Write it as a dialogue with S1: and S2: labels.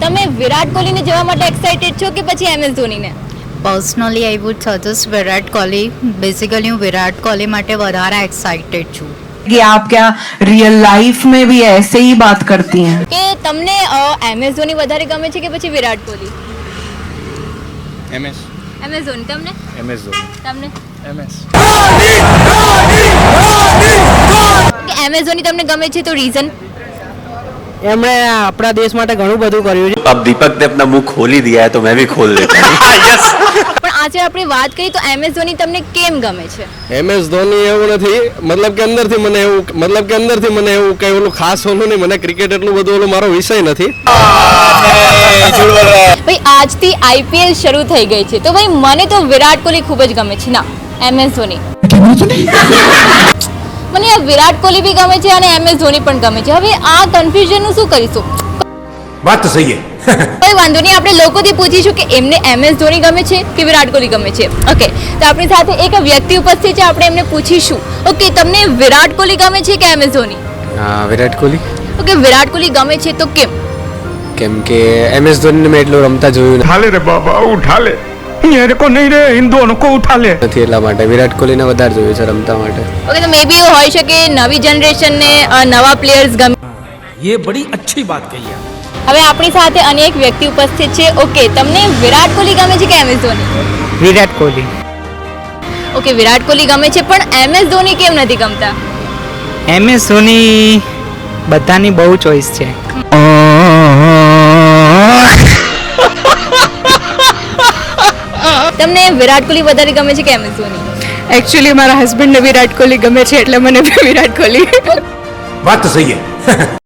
S1: તમે વિરાટ કોહલીને જોવા માટે એક્સાઇટેડ છો કે પછી MS ધોનીને?
S2: Personally I would suggest Virat Kohli. Basically હું વિરાટ કોહલી માટે વધારે એક્સાઇટેડ છું
S3: कि आप क्या रियल लाइफ में भी ऐसे ही बात करती हैं?
S1: કે તમને MS ધોની વધારે ગમે છે કે પછી વિરાટ કોહલી?
S4: MS
S1: ધોની. તમને?
S4: MS ધોની
S1: તમને?
S4: MS
S1: કે MS ધોની તમને ગમે છે તો રીઝન?
S5: એમણે આપણા દેશ માટે ઘણું બધું કર્યું છે.
S6: अब दीपक ने अपना मुंह खोल ही दिया है तो मैं भी खोल देता हूँ.
S1: પણ આજે આપણે વાત કરીએ તો MS ધોની તમને કેમ ગમે છે?
S7: MS ધોની એવું નથી, મતલબ કે અંદરથી મને એવું કઈ ઓલું ખાસ ઓલું નહીં, મને ક્રિકેટ એટલું બધું ઓલું મારો વિષય નથી.
S1: ભાઈ આજથી IPL શરૂ થઈ ગઈ છે તો ભાઈ મને તો વિરાટ કોહલી ખૂબ જ ગમે છે. ના, MS ધોની. મને આ વિરાટ કોહલી બી ગમે છે અને MS ધોની પણ ગમે છે. હવે આ કન્ફ્યુઝન નું શું કરીશું?
S8: बात तो सही है.
S1: કોઈ વાંધો નહીં, આપણે લોકોથી પૂછીશું કે એમને MS ધોની ગમે છે કે વિરાટ કોહલી ગમે છે. ઓકે, તો આપણી સાથે એક વ્યક્તિ ઉપસ્થિત છે, આપણે એમને પૂછીશું. ઓકે, તમને વિરાટ કોહલી ગમે છે કે MS ધોની?
S5: વિરાટ કોહલી.
S1: ઓકે, વિરાટ કોહલી ગમે છે તો કેમ?
S5: કેમ કે MS ધોનીને મેં એટલું રમતા જોયું
S8: उठा ले रे बाबा उठा ले, मेरे को नहीं रे, इन दोनों को उठा ले.
S5: નથી, એટલા માટે વિરાટ કોહલીને વધારે જોયું છે રમતા માટે.
S1: ઓકે, તો મે બી એવું હોઈ શકે નવી જનરેશનને નવા પ્લેયર્સ ગમે.
S8: ये बड़ी अच्छी बात कही है.
S1: હવે આપણી સાથે અનેક વ્યક્તિ ઉપસ્થિત છે. ઓકે, તમને વિરાટ કોહલી ગમે છે કે MS ધોની?
S5: વિરાટ કોહલી.
S1: ઓકે, વિરાટ કોહલી ગમે છે પણ MS ધોની કેમ નથી ગમતા?
S5: MS ધોની બધાની બહુ ચોઈસ છે.
S1: તમને વિરાટ કોહલી વધારે ગમે છે કે MS ધોની?
S2: એકચ્યુઅલી મારા હસબન્ડને વિરાટ કોહલી ગમે છે એટલે મને બી વિરાટ કોહલી.
S8: बात तो सही है.